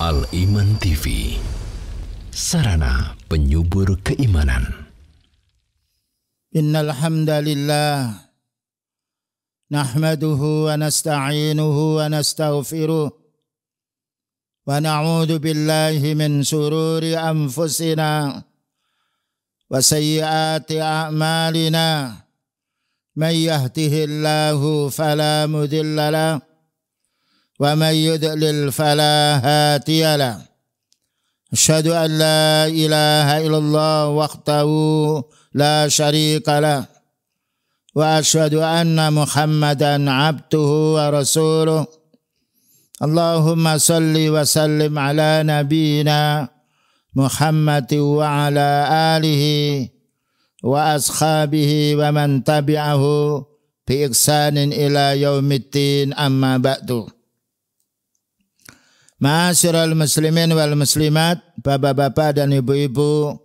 Al-Iman TV, sarana penyubur keimanan. Innal hamdalillah nahmaduhu wa nasta'inuhu wa nastaghfiruh wa na'udzu billahi min shururi anfusina wa sayyiati a'malina. May yahdihillahu fala mudilla lahu wa may yudlil fala hadiya lahu. Asyhadu an la ilaha illallah wahdahu la syarika lah wa asyhadu anna Muhammadan abduhu wa rasuluh. Allahumma salli wa sallim ala nabiyyina Muhammad wa ala alihi wa ashabihi wa man tabi'ahu bi ihsanin ila yaumiddin, amma ba'du. Ma'asyiral muslimin wal muslimat, bapak-bapak dan ibu-ibu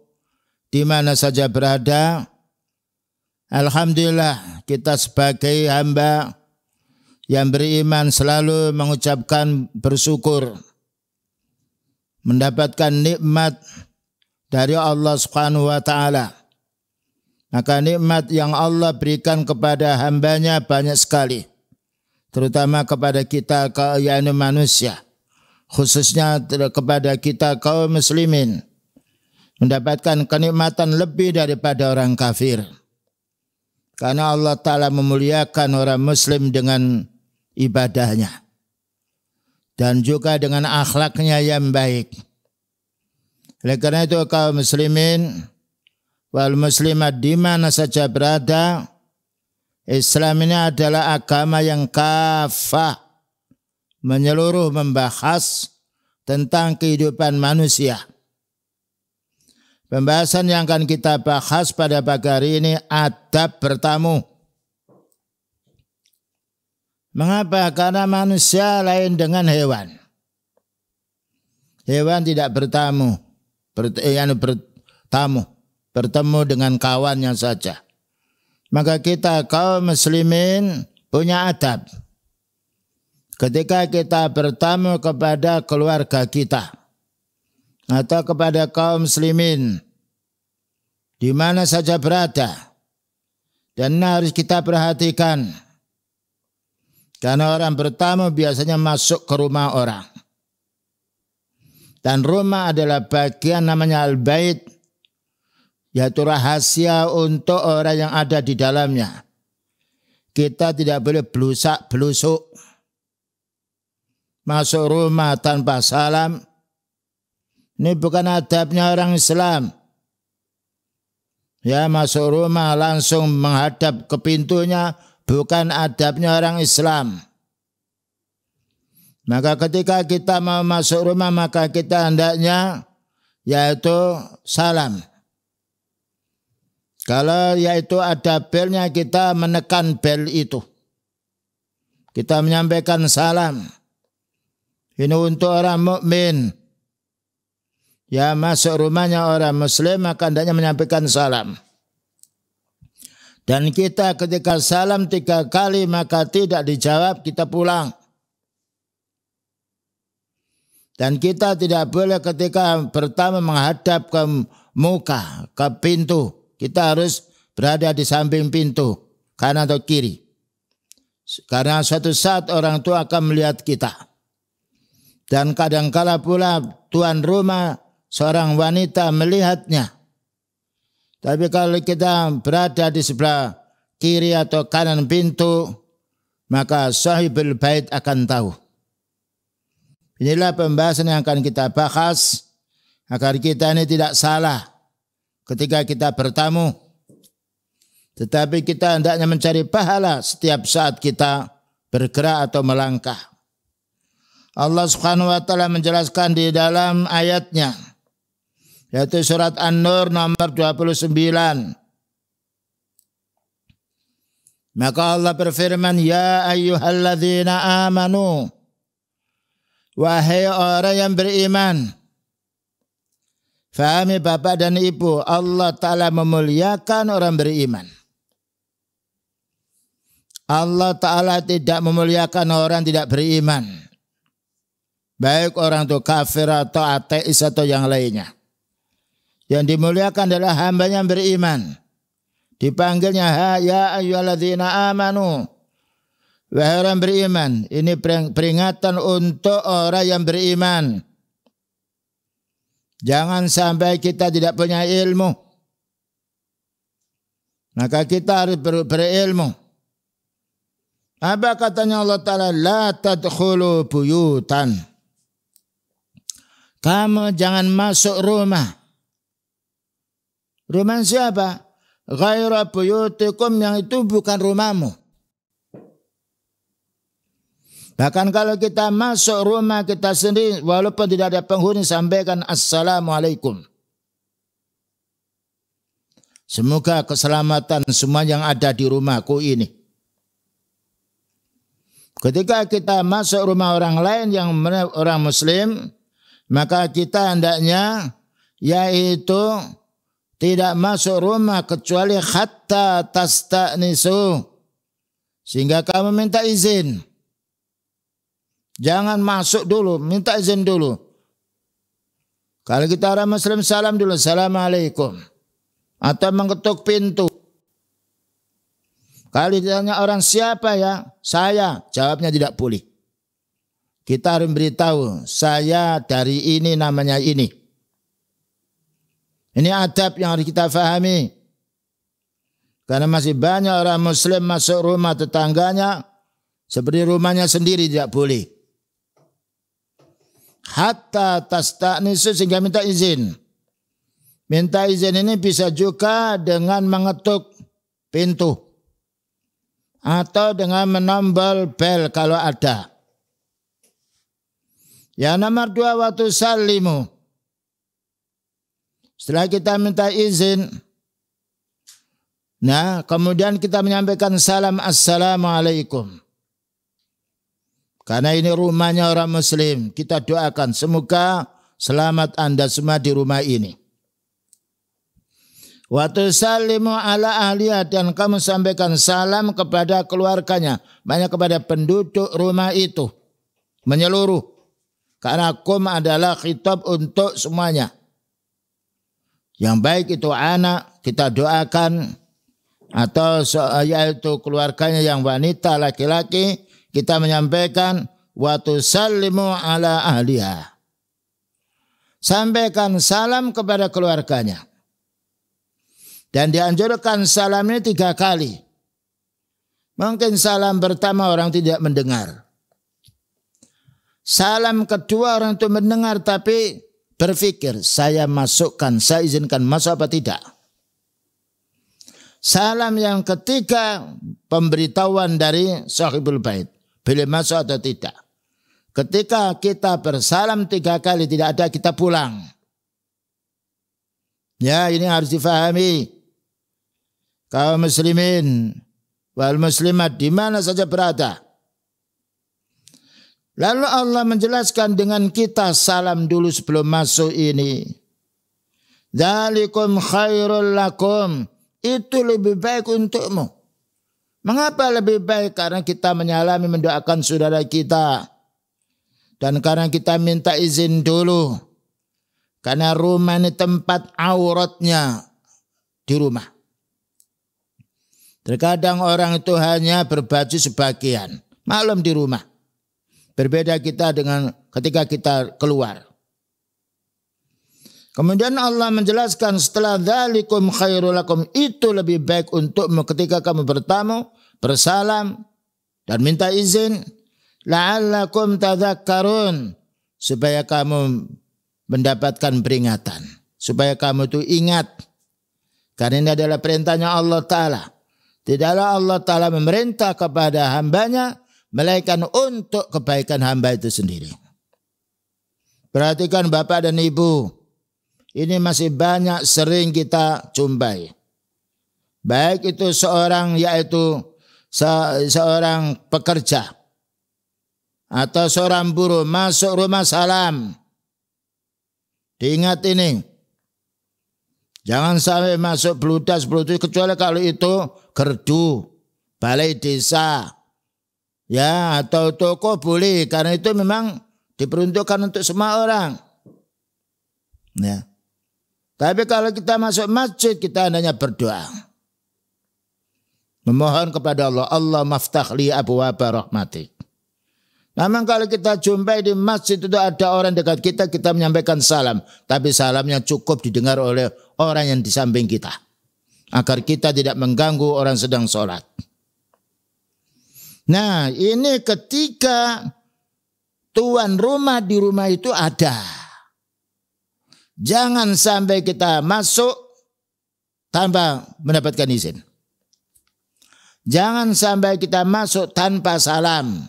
di mana saja berada, alhamdulillah kita sebagai hamba yang beriman selalu mengucapkan bersyukur mendapatkan nikmat dari Allah Subhanahu wa taala. Maka nikmat yang Allah berikan kepada hambanya banyak sekali, terutama kepada kita yaitu manusia, khususnya kepada kita kaum muslimin, mendapatkan kenikmatan lebih daripada orang kafir. Karena Allah Ta'ala memuliakan orang muslim dengan ibadahnya dan juga dengan akhlaknya yang baik. Oleh karena itu kaum muslimin wal muslimat di mana saja berada, Islam ini adalah agama yang kafah, menyeluruh, membahas tentang kehidupan manusia. Pembahasan yang akan kita bahas pada pagi hari ini, adab bertamu. Mengapa? Karena manusia lain dengan hewan. Hewan tidak bertamu, bertemu dengan kawannya saja. Maka kita kaum muslimin punya adab. Ketika kita bertamu kepada keluarga kita atau kepada kaum muslimin di mana saja berada, dan harus kita perhatikan karena orang bertamu biasanya masuk ke rumah orang, dan rumah adalah bagian namanya al-bait, yaitu rahasia untuk orang yang ada di dalamnya. Kita tidak boleh belusak-belusuk masuk rumah tanpa salam. Ini bukan adabnya orang Islam. Ya, masuk rumah langsung menghadap ke pintunya bukan adabnya orang Islam. Maka ketika kita mau masuk rumah, maka kita hendaknya yaitu salam. Kalau yaitu ada belnya, kita menekan bel itu. Kita menyampaikan salam. Ini untuk orang mukmin. Ya, masuk rumahnya orang muslim maka hendaknya menyampaikan salam. Dan kita ketika salam 3 kali maka tidak dijawab, kita pulang. Dan kita tidak boleh ketika pertama menghadap ke muka, ke pintu. Kita harus berada di samping pintu, kanan atau kiri. Karena suatu saat orang tua akan melihat kita. Dan kadangkala pula tuan rumah seorang wanita melihatnya. Tapi kalau kita berada di sebelah kiri atau kanan pintu, maka sahibul bait akan tahu. Inilah pembahasan yang akan kita bahas agar kita ini tidak salah ketika kita bertamu. Tetapi kita hendaknya mencari pahala setiap saat kita bergerak atau melangkah. Allah Subhanahu wa taala menjelaskan di dalam ayatnya, yaitu surat An-Nur nomor 29. Maka Allah berfirman, ya ayyuhalladzina amanu, wahai orang yang beriman. Fahami bapak dan ibu, Allah Ta'ala memuliakan orang beriman. Allah Ta'ala tidak memuliakan orang tidak beriman. baik orang itu kafir atau ateis atau yang lainnya. Yang dimuliakan adalah hamba yang beriman. Dipanggilnya ya ayyuhalladzina amanu. Wahai orang beriman. Ini peringatan untuk orang yang beriman. Jangan sampai kita tidak punya ilmu. Maka kita harus berilmu. Apa katanya Allah Ta'ala? La tadkhulu buyutan. Kamu jangan masuk rumah. Rumah siapa? Ghaira buyutikum, yang itu bukan rumahmu. Bahkan kalau kita masuk rumah kita sendiri, walaupun tidak ada penghuni, sampaikan assalamualaikum. Semoga keselamatan semua yang ada di rumahku ini. Ketika kita masuk rumah orang lain yang orang muslim, maka kita hendaknya yaitu tidak masuk rumah kecuali hatta tasta'nisu, sehingga kamu minta izin. Jangan masuk dulu, minta izin dulu. Kalau kita orang muslim, salam dulu, assalamualaikum. Atau mengetuk pintu. Kalau ditanya orang siapa ya? Saya, jawabnya tidak boleh. Kita harus beritahu, saya dari ini, namanya ini. Ini adab yang harus kita fahami. Karena masih banyak orang muslim masuk rumah tetangganya seperti rumahnya sendiri, tidak boleh. Hatta tasta'nisu, sehingga minta izin. Minta izin ini bisa juga dengan mengetuk pintu. Atau dengan menombol bel kalau ada. Yang nomor 2, waktu salimu. Setelah kita minta izin, nah kemudian kita menyampaikan salam assalamualaikum. Karena ini rumahnya orang muslim, kita doakan semoga selamat Anda semua di rumah ini. Wa tusallimu ala ahliya, dan kamu sampaikan salam kepada keluarganya, banyak kepada penduduk rumah itu, menyeluruh. Karena kum adalah khitab untuk semuanya. Yang baik itu anak, kita doakan, atau yaitu keluarganya yang wanita, laki-laki, kita menyampaikan wa tusallimu ala ahliha. Sampaikan salam kepada keluarganya. Dan dianjurkan salam ini 3 kali. Mungkin salam pertama orang tidak mendengar. Salam kedua orang itu mendengar tapi berpikir, saya masukkan, saya izinkan masuk apa tidak. Salam yang ketiga, pemberitahuan dari sahibul bait, boleh masuk atau tidak. Ketika kita bersalam 3 kali tidak ada, kita pulang. Ya, ini harus difahami. Kaum muslimin wal muslimat di mana saja berada. Lalu Allah menjelaskan dengan kita salam dulu sebelum masuk ini. Dzalikum khairul lakum. Itu lebih baik untukmu. Mengapa lebih baik? Karena kita menyalami, mendoakan saudara kita. Dan karena kita minta izin dulu. Karena rumah ini tempat auratnya di rumah. Terkadang orang itu hanya berbaju sebagian. Maklum di rumah. Berbeda kita dengan ketika kita keluar. Kemudian Allah menjelaskan setelah dzalikum khairul lakum, itu lebih baik untukmu ketika kamu bertamu, bersalam dan minta izin, la'allakum tadzakkarun, supaya kamu mendapatkan peringatan, supaya kamu itu ingat. Karena ini adalah perintahnya Allah Ta'ala. Tidaklah Allah Ta'ala memerintah kepada hambanya melainkan untuk kebaikan hamba itu sendiri. Perhatikan Bapak dan Ibu, ini masih banyak sering kita jumpai. Baik itu seorang yaitu seorang pekerja atau seorang buruh masuk rumah salam. Diingat ini. Jangan sampai masuk bludas kecuali kalau itu gerdu, balai desa, ya atau toko boleh, karena itu memang diperuntukkan untuk semua orang. Ya. Tapi kalau kita masuk masjid, kita hanya berdoa. Memohon kepada Allah, Allah maftah li abwaaba rahmatik. Namun kalau kita jumpai di masjid itu ada orang dekat kita, kita menyampaikan salam. Tapi salamnya cukup didengar oleh orang yang di samping kita. Agar kita tidak mengganggu orang sedang sholat. Nah, ini ketika tuan rumah di rumah itu ada. Jangan sampai kita masuk tanpa mendapatkan izin. Jangan sampai kita masuk tanpa salam.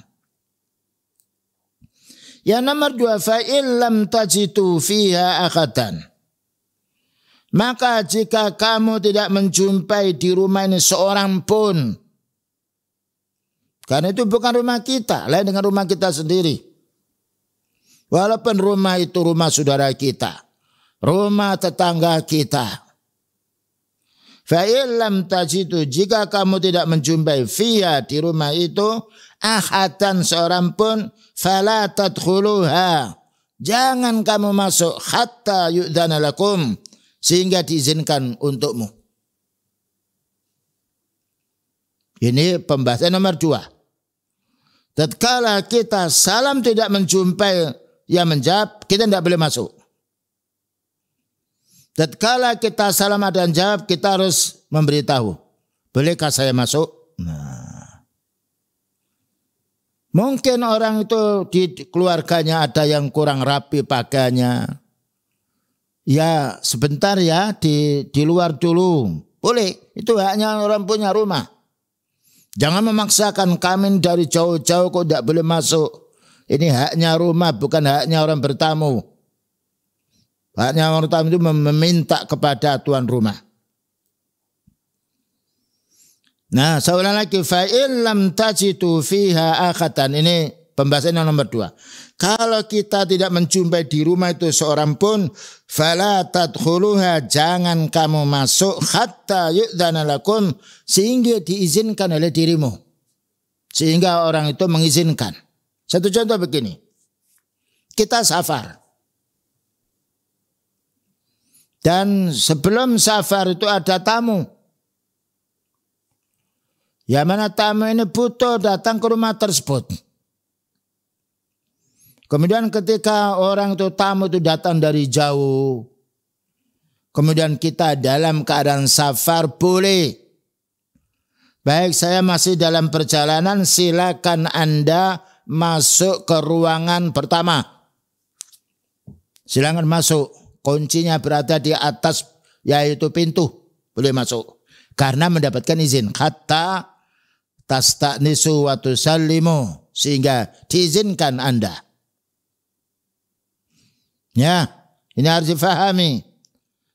Yang nomor 2, fa'il lam tajitu fiha akadan. Maka jika kamu tidak menjumpai di rumah ini seorang pun, karena itu bukan rumah kita, lain dengan rumah kita sendiri. Walaupun rumah itu rumah saudara kita, rumah tetangga kita. Fa'il lam tajitu, jika kamu tidak menjumpai fiha di rumah itu ahadan seorang pun, fala tadkhuluha, jangan kamu masuk hatta yu'dzana lakum, sehingga diizinkan untukmu. Ini pembahasan nomor 2. Tatkala kita salam tidak menjumpai yang menjawab, kita tidak boleh masuk. Tatkala kita salam ada yang jawab, kita harus memberitahu, bolehkah saya masuk? Nah, mungkin orang itu di keluarganya ada yang kurang rapi pakaiannya. Ya sebentar ya di luar dulu. Boleh, itu haknya orang punya rumah. Jangan memaksakan kami dari jauh-jauh kok tidak boleh masuk. Ini haknya rumah, bukan haknya orang bertamu. Haknya orang bertamu itu meminta kepada tuan rumah. Nah, saya ulang lagi, fa'il lam tajitu fiha akhatan. Ini pembahasan yang nomor 2. Kalau kita tidak menjumpai di rumah itu seorang pun, fala tadkhuluha, jangan kamu masuk hatta yu'dzana lakum, sehingga diizinkan oleh dirimu. Sehingga orang itu mengizinkan. Satu contoh begini. Kita safar. Dan sebelum safar itu ada tamu. Yang mana tamu ini butuh datang ke rumah tersebut. Kemudian ketika orang itu tamu itu datang dari jauh. Kemudian kita dalam keadaan safar, boleh. Baik, saya masih dalam perjalanan, silakan Anda masuk ke ruangan pertama. Silakan masuk. Kuncinya berada di atas, yaitu pintu. Boleh masuk. Karena mendapatkan izin. Hatta tasta'nisu wa tusallimu, sehingga diizinkan Anda. Ya, ini harus difahami.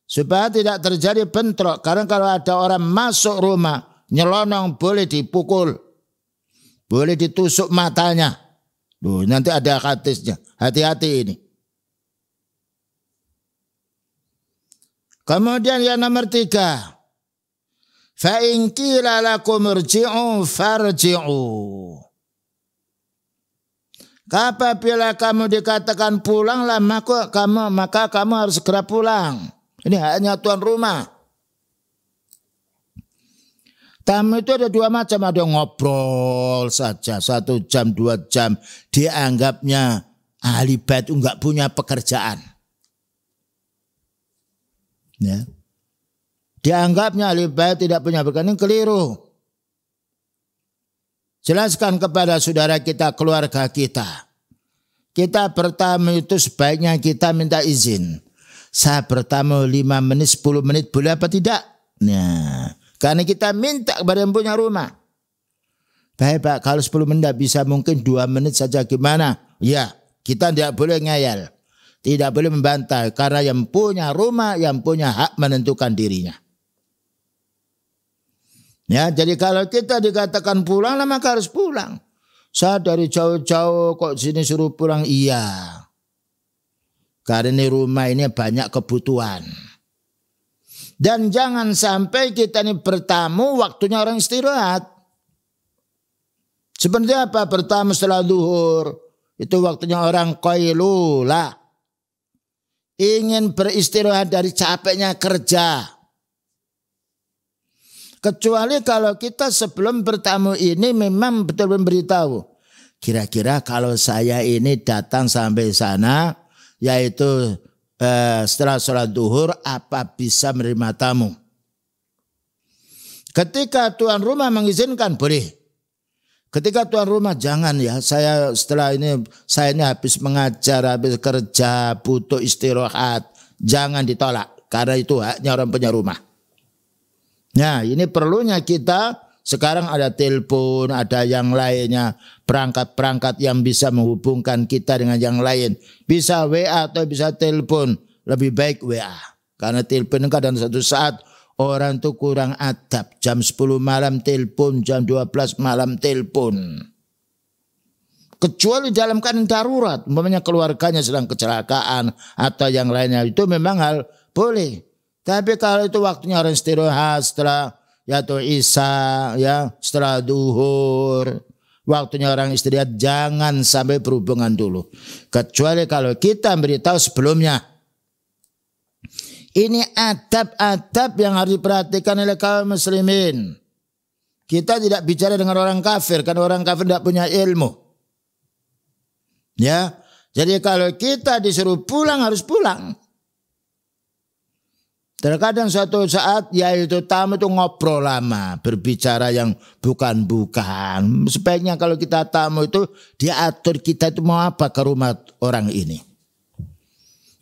Supaya tidak terjadi bentrok. Karena kalau ada orang masuk rumah, nyelonong, boleh dipukul. Boleh ditusuk matanya. Duh, nanti ada hadisnya. Hati-hati ini. Kemudian yang nomor 3. Fa in qila lakum irji'u farji'u. Apabila kamu dikatakan pulanglah, maka kamu harus segera pulang. Ini haknya tuan rumah. Tamu itu ada 2 macam, ada yang ngobrol saja 1 jam 2 jam, dianggapnya ahli bait enggak punya pekerjaan. Ya. Dianggapnya ahli bait tidak punya pekerjaan, ini keliru. Jelaskan kepada saudara kita, keluarga kita. Kita bertamu itu sebaiknya kita minta izin. Saya bertamu 5 menit, 10 menit, boleh apa tidak? Nah, karena kita minta kepada yang punya rumah. Baik Pak, kalau 10 menit tidak bisa, mungkin 2 menit saja, gimana? Ya, kita tidak boleh ngayal. Tidak boleh membantah, karena yang punya rumah, yang punya hak menentukan dirinya. Ya, jadi kalau kita dikatakan pulang, maka harus pulang. Saya dari jauh-jauh kok sini suruh pulang, iya. Karena ini rumah ini banyak kebutuhan. Dan jangan sampai kita ini bertamu waktunya orang istirahat. Seperti apa? Bertamu setelah zuhur. Itu waktunya orang qailula. Ingin beristirahat dari capeknya kerja. Kecuali kalau kita sebelum bertamu ini memang betul memberitahu. Kira-kira kalau saya ini datang sampai sana, yaitu setelah sholat duhur, apa bisa menerima tamu? Ketika tuan rumah mengizinkan, boleh. Ketika tuan rumah, jangan ya, saya ini habis mengajar, habis kerja, butuh istirahat. Jangan ditolak, karena itu haknya orang punya rumah. Nah, ini perlunya kita sekarang ada telepon, ada yang lainnya, perangkat-perangkat yang bisa menghubungkan kita dengan yang lain. Bisa WA atau bisa telepon, lebih baik WA. Karena telepon kadang satu saat orang itu kurang adab. Jam 10 malam telepon, jam 12 malam telepon. Kecuali dalam keadaan darurat, umpamanya keluarganya sedang kecelakaan atau yang lainnya, itu memang hal boleh. Tapi kalau itu waktunya orang istirahat setelah yaitu isya, ya, setelah duhur, waktunya orang istirahat, jangan sampai berhubungan dulu. Kecuali kalau kita beritahu sebelumnya. Ini adab-adab yang harus diperhatikan oleh kaum muslimin. Kita tidak bicara dengan orang kafir, karena orang kafir tidak punya ilmu. Ya, jadi kalau kita disuruh pulang, harus pulang. Terkadang suatu saat yaitu tamu itu ngobrol lama, berbicara yang bukan-bukan. Sebaiknya kalau kita tamu itu diatur kita itu mau apa ke rumah orang ini.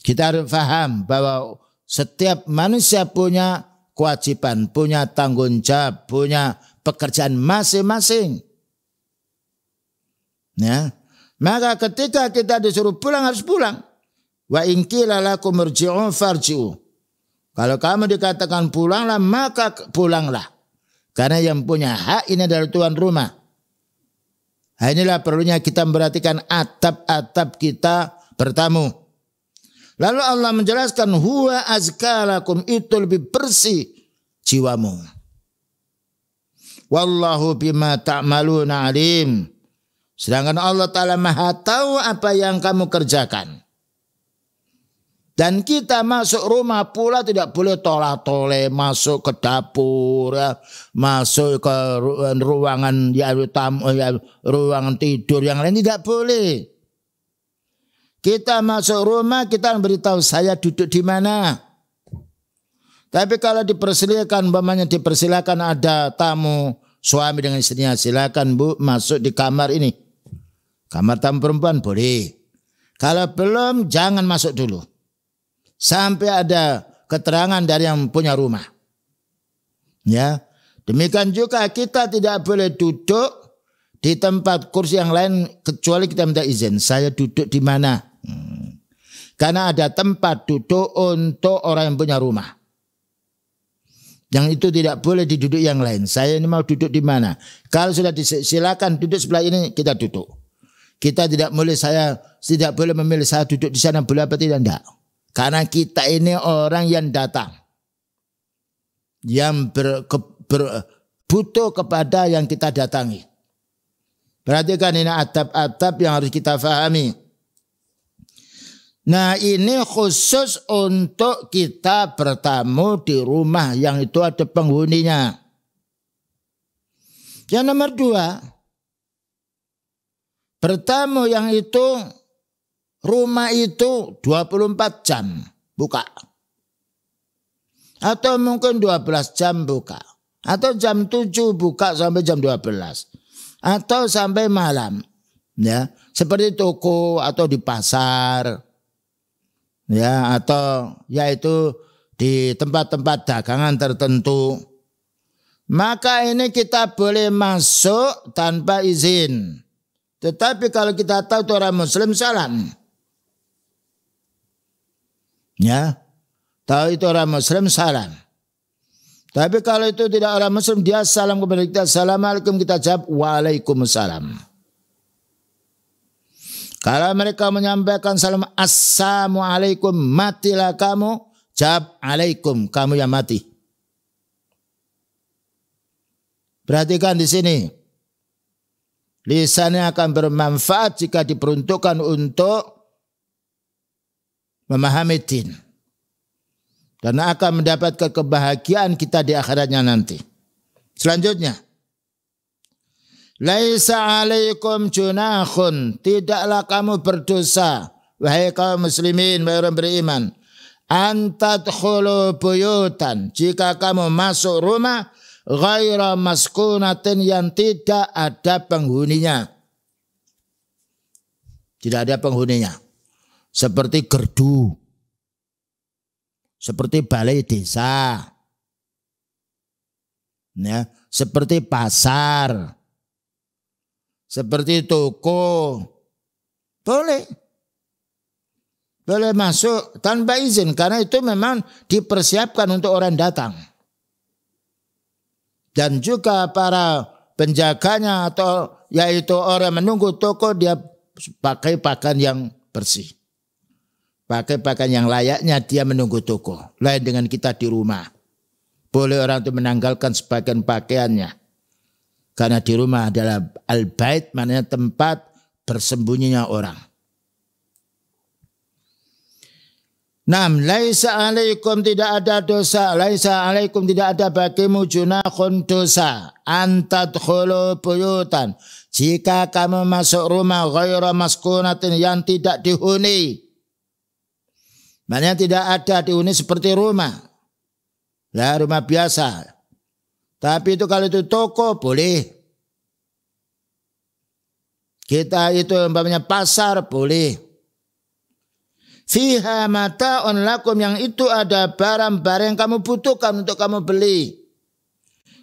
Kita harus paham bahwa setiap manusia punya kewajiban, punya tanggung jawab, punya pekerjaan masing-masing. Ya. Maka ketika kita disuruh pulang, harus pulang. Wa in qila lakum irji'u farji'u. Kalau kamu dikatakan pulanglah, maka pulanglah. Karena yang punya hak ini adalah tuan rumah. Nah, inilah perlunya kita memperhatikan adab-adab kita bertamu. Lalu Allah menjelaskan, huwa azkalakum, itu lebih bersih jiwamu. Wallahu bima ta'maluna alim. Sedangkan Allah Ta'ala maha tahu apa yang kamu kerjakan. Dan kita masuk rumah pula tidak boleh tolak-toleh, masuk ke dapur, ya, masuk ke ruangan ya, tamu, ya, ruangan tidur yang lain, tidak boleh. Kita masuk rumah, kita beritahu saya duduk di mana. Tapi kalau dipersilakan, umpamanya dipersilakan ada tamu suami dengan istrinya, silakan Bu masuk di kamar ini. Kamar tamu perempuan boleh. Kalau belum, jangan masuk dulu. Sampai ada keterangan dari yang punya rumah. Ya, demikian juga kita tidak boleh duduk di tempat kursi yang lain kecuali kita minta izin. Saya duduk di mana? Karena ada tempat duduk untuk orang yang punya rumah. Yang itu tidak boleh diduduk yang lain. Saya ini mau duduk di mana? Kalau sudah silakan duduk sebelah ini, kita duduk. Kita tidak boleh memilih saya duduk di sana, boleh apa tidak? Enggak. Karena kita ini orang yang datang. Yang butuh kepada yang kita datangi. Perhatikan ini adab-adab yang harus kita fahami. Nah, ini khusus untuk kita bertamu di rumah yang itu ada penghuninya. Yang nomor 2, bertamu yang itu rumah itu 24 jam buka. Atau mungkin 12 jam buka. Atau jam 7 buka sampai jam 12. Atau sampai malam. Ya, seperti toko atau di pasar. Ya, atau yaitu di tempat-tempat dagangan tertentu. Maka ini kita boleh masuk tanpa izin. Tetapi kalau kita tahu itu orang muslim, salam. Ya, tahu itu orang muslim, salam. Tapi kalau itu tidak orang muslim, dia salam kepada kita, assalamualaikum, kita jawab waalaikumsalam. Kalau mereka menyampaikan salam, assalamualaikum, matilah kamu, jawab alaikum, kamu yang mati. Perhatikan di sini. Lisannya akan bermanfaat jika diperuntukkan untuk memahami din. Karena akan mendapatkan kebahagiaan kita di akhiratnya nanti. Selanjutnya. Laisa alaikum junahun. Tidaklah kamu berdosa. Wahai kaum muslimin, wahai orang beriman. Antadkhulu buyutan. Jika kamu masuk rumah. Ghaira maskunatin yang tidak ada penghuninya. Tidak ada penghuninya. Seperti gerdu. Seperti balai desa. Ya, seperti pasar. Seperti toko. Boleh. Boleh masuk tanpa izin. Karena itu memang dipersiapkan untuk orang datang. Dan juga para penjaganya atau yaitu orang menunggu toko, dia pakai pakaian yang bersih. Pakai pakaian yang layaknya dia menunggu toko. Lain dengan kita di rumah. Boleh orang itu menanggalkan sebagian pakaiannya. Karena di rumah adalah al-bait, maknanya tempat bersembunyinya orang. Nam, laisa alaikum tidak ada dosa, laisa alaikum tidak ada bagimu junahun dosa, antadkhulu buyutan. Jika kamu masuk rumah ghaira maskunatin yang tidak dihuni. Maknanya tidak ada dihuni seperti rumah. Lah rumah biasa. Tapi itu kalau itu toko boleh. Kita itu umpamanya pasar boleh. Fiha mata'un lakum, yang itu ada barang-barang yang kamu butuhkan untuk kamu beli.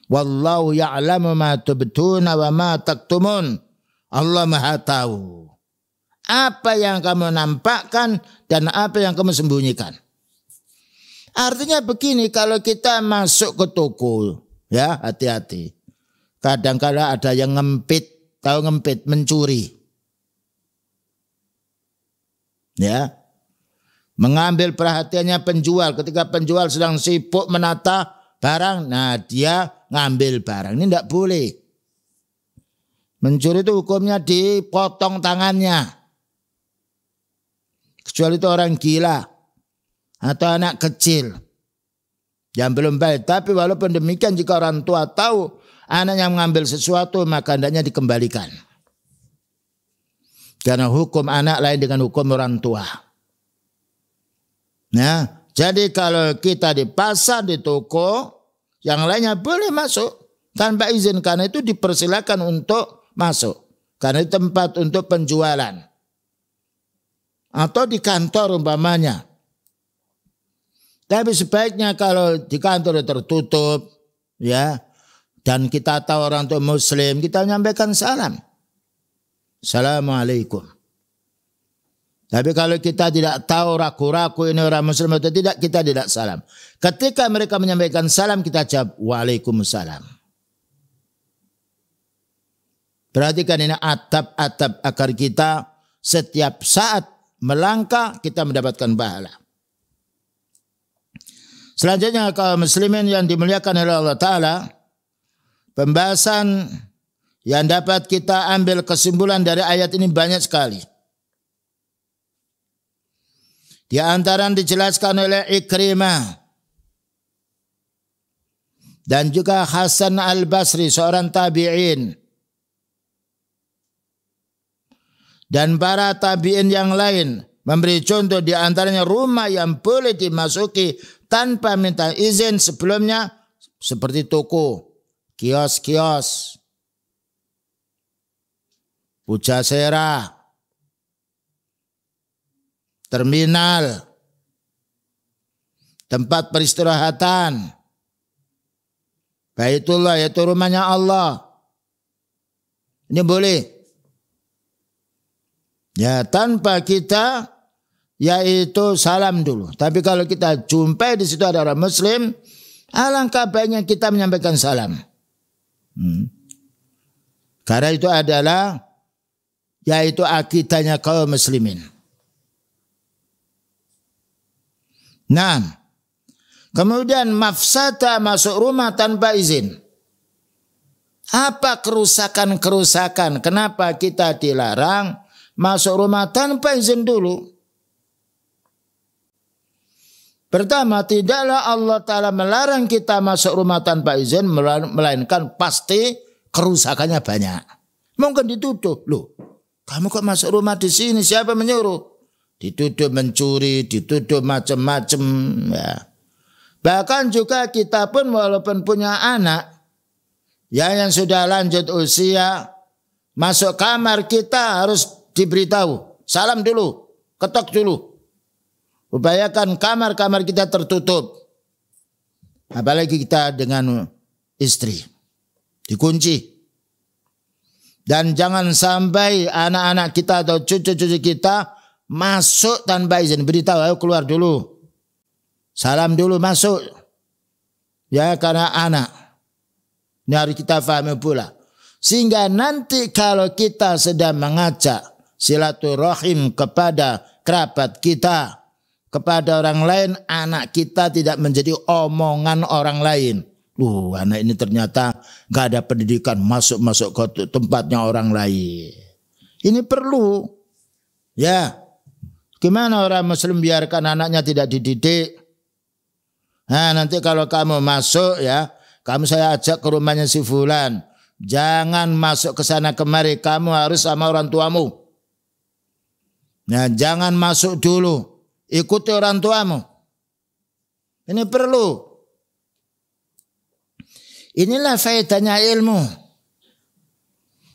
Wallahu ya'lamu ma tubtuna wa ma taktumun. Allah Maha tahu apa yang kamu nampakkan dan apa yang kamu sembunyikan. Artinya begini, kalau kita masuk ke toko, ya hati-hati. Kadang-kadang ada yang ngempit, tahu ngempit, mencuri. Ya. Mengambil perhatiannya penjual ketika penjual sedang sibuk menata barang, nah dia ngambil barang. Ini tidak boleh. Mencuri itu hukumnya dipotong tangannya. Kecuali itu orang gila atau anak kecil yang belum balik. Tapi walaupun demikian, jika orang tua tahu anaknya mengambil sesuatu, maka hendaknya dikembalikan. Karena hukum anak lain dengan hukum orang tua. Nah, jadi kalau kita di pasar, di toko, yang lainnya boleh masuk tanpa izin. Karena itu dipersilakan untuk masuk. Karena itu tempat untuk penjualan. Atau di kantor umpamanya. Tapi sebaiknya kalau di kantor tertutup, ya, dan kita tahu orang itu muslim, kita menyampaikan salam. Assalamualaikum. Tapi kalau kita tidak tahu, ragu-ragu ini orang muslim atau tidak, kita tidak salam. Ketika mereka menyampaikan salam, kita jawab waalaikumsalam. Perhatikan ini adab-adab agar kita setiap saat melangkah kita mendapatkan pahala. Selanjutnya kaum muslimin yang dimuliakan oleh Allah Ta'ala, pembahasan yang dapat kita ambil kesimpulan dari ayat ini banyak sekali. Di antara yang dijelaskan oleh Ikrimah dan juga Hasan Al-Basri, seorang tabi'in, dan para tabi'in yang lain memberi contoh, di antaranya rumah yang boleh dimasuki tanpa minta izin sebelumnya, seperti toko, kios-kios, pujasera, terminal, tempat peristirahatan, Baitullah, yaitu rumahnya Allah. Ini boleh. Ya, tanpa kita yaitu salam dulu. Tapi kalau kita jumpai di situ ada orang muslim, alangkah baiknya kita menyampaikan salam. Karena itu adalah yaitu akidahnya kaum muslimin. Nah, kemudian mafsada masuk rumah tanpa izin. Apa kerusakan-kerusakan? Kenapa kita dilarang masuk rumah tanpa izin dulu? Pertama, tidaklah Allah Ta'ala melarang kita masuk rumah tanpa izin, melainkan pasti kerusakannya banyak. Mungkin dituduh, loh, kamu kok masuk rumah di sini? Siapa menyuruh? Dituduh mencuri, dituduh macam-macam. Ya. Bahkan juga kita pun walaupun punya anak, ya, yang sudah lanjut usia, masuk kamar kita harus diberitahu. Salam dulu, ketok dulu. Upayakan kamar-kamar kita tertutup. Apalagi kita dengan istri. Dikunci. Dan jangan sampai anak-anak kita atau cucu-cucu kita masuk tanpa izin. Beritahu, ayo keluar dulu. Salam dulu masuk. Ya, karena anak. Ini harus kita pahami pula. Sehingga nanti kalau kita sedang mengajak silaturahim kepada kerabat kita, kepada orang lain, anak kita tidak menjadi omongan orang lain. Anak ini ternyata gak ada pendidikan, masuk-masuk ke tempatnya orang lain. Ini perlu. Ya, gimana orang muslim biarkan anaknya tidak dididik? Nah, nanti kalau kamu masuk, ya, kamu saya ajak ke rumahnya si fulan. Jangan masuk ke sana kemari, kamu harus sama orang tuamu. Nah, jangan masuk dulu. Ikuti orang tuamu. Ini perlu. Inilah faedahnya ilmu.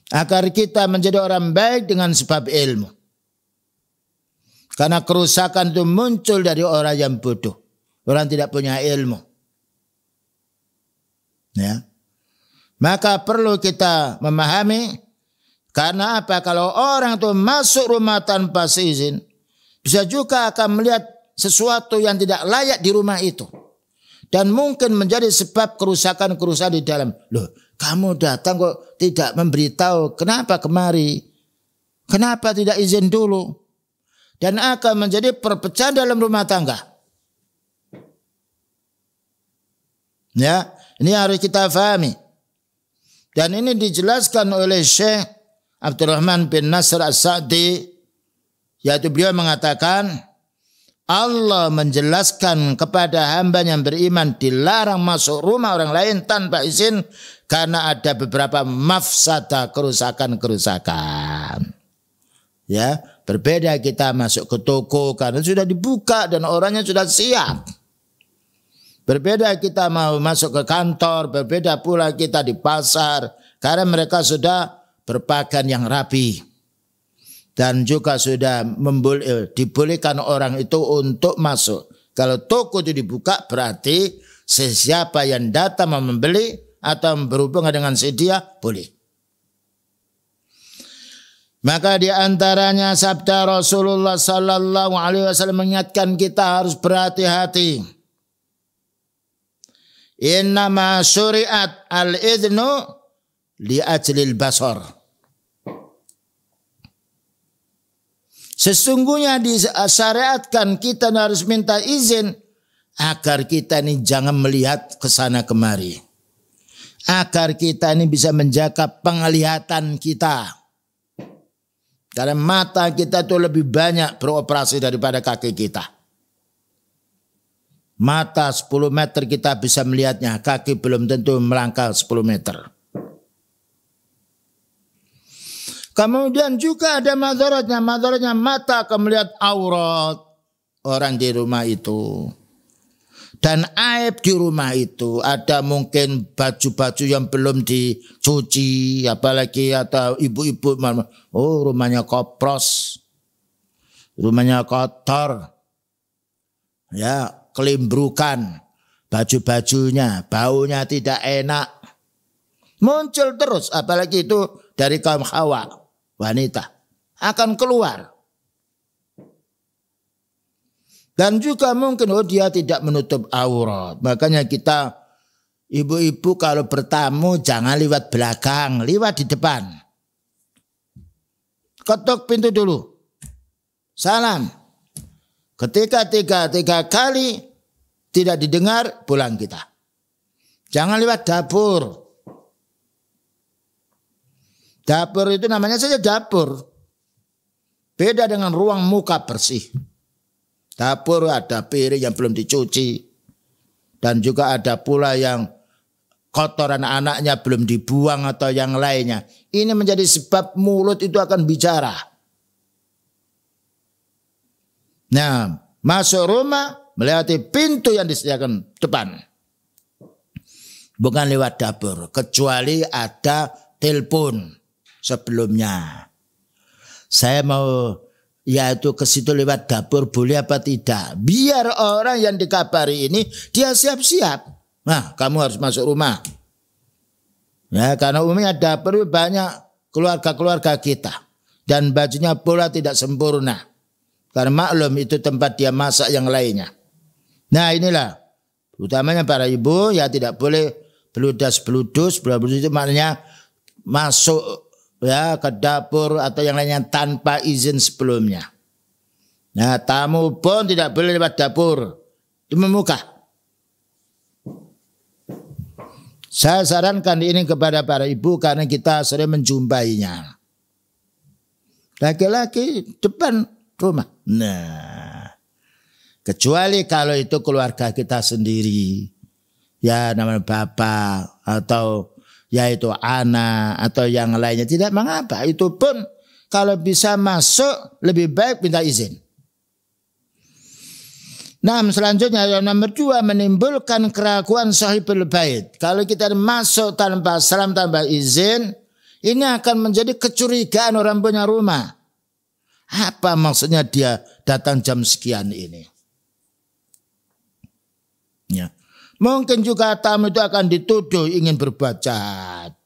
Agar kita menjadi orang baik dengan sebab ilmu. Karena kerusakan itu muncul dari orang yang bodoh. Orang tidak punya ilmu. Ya. Maka perlu kita memahami. Karena apa? Kalau orang itu masuk rumah tanpa seizin, bisa juga akan melihat sesuatu yang tidak layak di rumah itu. Dan mungkin menjadi sebab kerusakan-kerusakan di dalam. Loh, kamu datang kok tidak memberitahu. Kenapa kemari? Kenapa tidak izin dulu? Dan akan menjadi perpecahan dalam rumah tangga. Ya, ini harus kita pahami. Dan ini dijelaskan oleh Syekh Abdurrahman bin Nasr As-Sa'di. Yaitu beliau mengatakan, Allah menjelaskan kepada hamba yang beriman dilarang masuk rumah orang lain tanpa izin karena ada beberapa mafsadah, kerusakan-kerusakan. Ya, berbeda kita masuk ke toko karena sudah dibuka dan orangnya sudah siap. Berbeda kita mau masuk ke kantor, berbeda pula kita di pasar karena mereka sudah berpakaian yang rapi. Dan juga sudah dibolehkan orang itu untuk masuk. Kalau toko itu dibuka berarti sesiapa yang datang mau membeli atau berhubungan dengan si dia boleh. Maka di antaranya sabda Rasulullah sallallahu alaihi wasallam mengingatkan kita harus berhati-hati. Innama syuri'at al-idhnu li ajlil basar. Sesungguhnya disyariatkan kita harus minta izin agar kita ini jangan melihat ke sana kemari. Agar kita ini bisa menjaga penglihatan kita. Karena mata kita itu lebih banyak beroperasi daripada kaki kita. Mata 10 meter kita bisa melihatnya, kaki belum tentu melangkah 10 meter. Kemudian juga ada madaratnya. Madaratnya mata akan melihat aurat orang di rumah itu. Dan aib di rumah itu. Ada mungkin baju-baju yang belum dicuci. Apalagi atau ibu-ibu. Oh, rumahnya kopros. Rumahnya kotor. Ya, kelimbrukan. Baju-bajunya. Baunya tidak enak. Muncul terus. Apalagi itu dari kaum Hawa. Wanita akan keluar. Dan juga mungkin dia tidak menutup aurat. Makanya kita ibu-ibu kalau bertamu jangan lewat belakang, lewat di depan. Ketuk pintu dulu. Salam. Ketika tiga kali tidak didengar, pulang kita. Jangan lewat dapur. Dapur itu namanya saja dapur. Beda dengan ruang muka bersih. Dapur ada piring yang belum dicuci. Dan juga ada pula yang kotoran anaknya belum dibuang atau yang lainnya. Ini menjadi sebab mulut itu akan bicara. Nah, masuk rumah melewati pintu yang disediakan depan. Bukan lewat dapur. Kecuali ada telepon sebelumnya. Saya mau yaitu ke situ lewat dapur, boleh apa tidak? Biar orang yang dikabari ini dia siap-siap. Nah, kamu harus masuk rumah. Ya, karena umumnya dapur banyak keluarga-keluarga kita. Dan bajunya pula tidak sempurna. Karena maklum itu tempat dia masak yang lainnya. Nah, inilah utamanya para ibu ya tidak boleh beludas-beludus. Beludas itu maknanya masuk ya ke dapur atau yang lainnya tanpa izin sebelumnya. Nah, tamu pun tidak boleh lewat dapur. Itu memuka. Saya sarankan ini kepada para ibu karena kita sering menjumpainya. Laki-laki depan rumah. Nah, kecuali kalau itu keluarga kita sendiri. Ya namanya bapak atau yaitu anak atau yang lainnya tidak mengapa. Itu pun kalau bisa masuk lebih baik minta izin. Nah, selanjutnya yang nomor 2 menimbulkan keraguan sahibul bait. Kalau kita masuk tanpa salam tanpa izin, ini akan menjadi kecurigaan orang punya rumah. Apa maksudnya dia datang jam sekian ini? Ya. Mungkin juga tamu itu akan dituduh ingin berbuat jahat.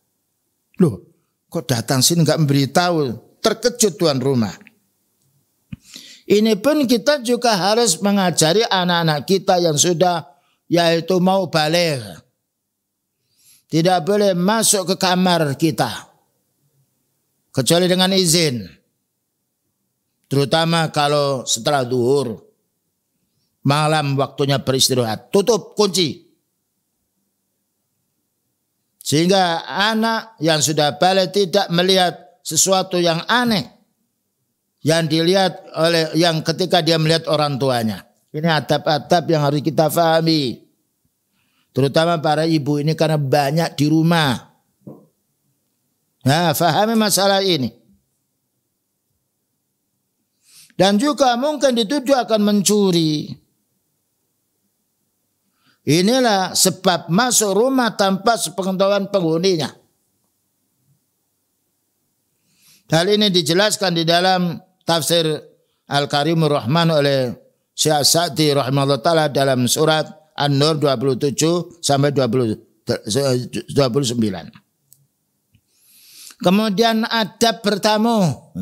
Loh, kok datang sini nggak memberitahu? Terkejut tuan rumah. Ini pun kita juga harus mengajari anak-anak kita yang sudah yaitu mau baligh. Tidak boleh masuk ke kamar kita kecuali dengan izin. Terutama kalau setelah zuhur. Malam waktunya beristirahat. Tutup, kunci. Sehingga anak yang sudah balik tidak melihat sesuatu yang aneh. Yang dilihat oleh yang ketika dia melihat orang tuanya. Ini adab-adab yang harus kita pahami. Terutama para ibu ini karena banyak di rumah. Nah, pahami masalah ini. Dan juga mungkin dituduh akan mencuri. Inilah sebab masuk rumah tanpa sepengetahuan penghuninya. Hal ini dijelaskan di dalam tafsir Al-Karimur Rahman oleh Syekh Sa'di rahimahullah ta'ala dalam surat An-Nur 27 sampai 29. Kemudian adab bertamu.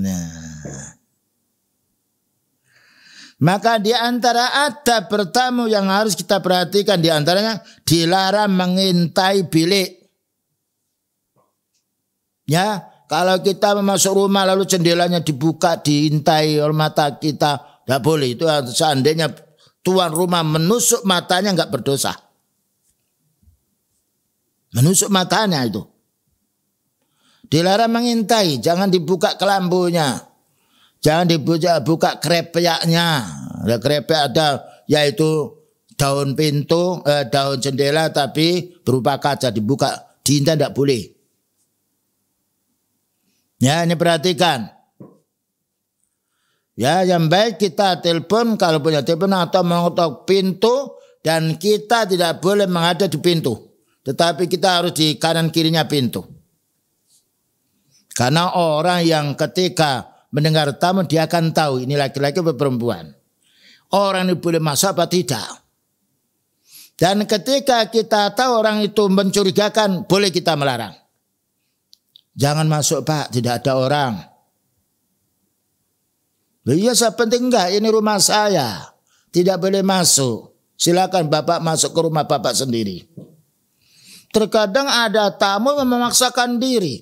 Maka di antara adab bertamu yang harus kita perhatikan di antaranya dilarang mengintai bilik. Ya, kalau kita masuk rumah lalu jendelanya dibuka, diintai oleh mata kita, tidak boleh. Itu seandainya tuan rumah menusuk matanya enggak berdosa. Menusuk matanya itu. Dilarang mengintai, jangan dibuka kelambunya. Jangan dibuka krepeknya. Krepek ada yaitu daun pintu, daun jendela tapi berupa kaca dibuka. Diintai tidak boleh. Ya, ini perhatikan. Ya, yang baik kita telepon kalau punya telepon atau mengetok pintu dan kita tidak boleh menghadap di pintu. Tetapi kita harus di kanan kirinya pintu. Karena orang yang ketika mendengar tamu dia akan tahu ini laki-laki atau perempuan. Orang ini boleh masuk apa tidak. Dan ketika kita tahu orang itu mencurigakan, boleh kita melarang. Jangan masuk Pak, tidak ada orang. Iya, saya penting enggak, ini rumah saya. Tidak boleh masuk. Silakan Bapak masuk ke rumah Bapak sendiri. Terkadang ada tamu yang memaksakan diri.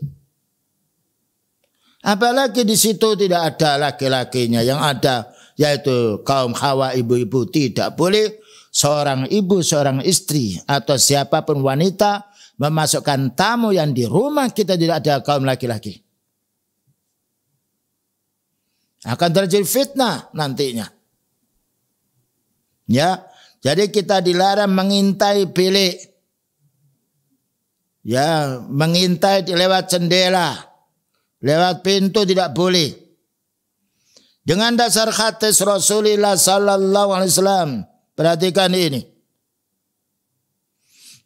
Apalagi di situ tidak ada laki-lakinya, yang ada yaitu kaum hawa ibu-ibu. Tidak boleh seorang ibu, seorang istri atau siapapun wanita memasukkan tamu yang di rumah kita tidak ada kaum laki-laki. Akan terjadi fitnah nantinya. Ya, jadi kita dilarang mengintai bilik. Ya, mengintai lewat jendela, lewat pintu tidak boleh. Dengan dasar hadis Rasulullah sallallahu alaihi wasallam, perhatikan ini.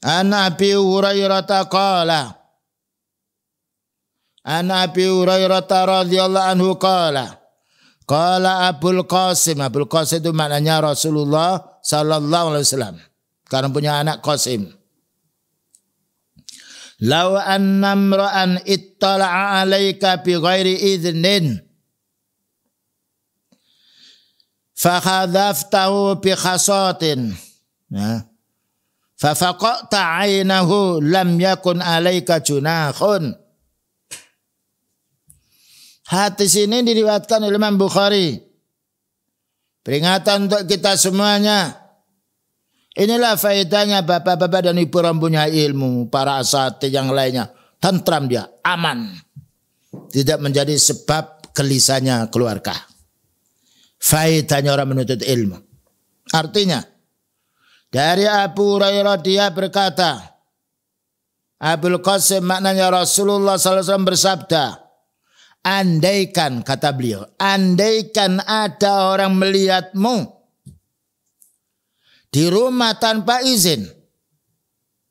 An Abi Hurairah qala, An Abi Hurairah radhiyallahu anhu qala, qala Abul Qasim. Abul Qasim itu maknanya Rasulullah sallallahu alaihi wasallam, karena punya anak Qasim. Law anna imra'an ittala'a 'alaika bi ghairi idhnin fa khadhaftahu bi khasatin, ya, fa faqata 'ainahu lam yakun 'alaika junahun. Hadis ini diriwayatkan oleh Imam Bukhari. Peringatan untuk kita semuanya. Inilah faedahnya bapak-bapak dan ibu yang punya ilmu, para asatidz yang lainnya. Tentram dia, aman. Tidak menjadi sebab gelisahnya keluarga. Faedahnya orang menuntut ilmu. Artinya, dari Abu Hurairah dia berkata, Abul Qasim maknanya Rasulullah SAW bersabda, andaikan, kata beliau, andaikan ada orang melihatmu di rumah tanpa izin.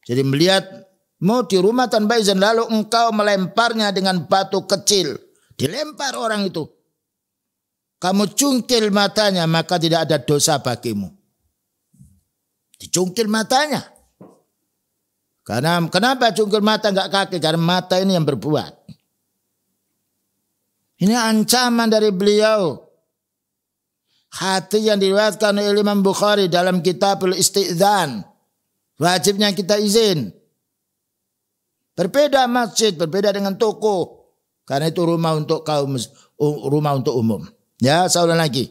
Jadi melihatmu di rumah tanpa izin, lalu engkau melemparnya dengan batu kecil. Dilempar orang itu. Kamu cungkil matanya, maka tidak ada dosa bagimu. Dicungkil matanya. Karena kenapa cungkil mata enggak kaki? Karena mata ini yang berbuat. Ini ancaman dari beliau. Hadis yang diriwayatkan oleh Imam Bukhari dalam Kitabul Isti'dzan. Wajibnya kita izin. Berbeda masjid, berbeda dengan toko. Karena itu rumah untuk rumah untuk umum. Ya, saya ulang lagi.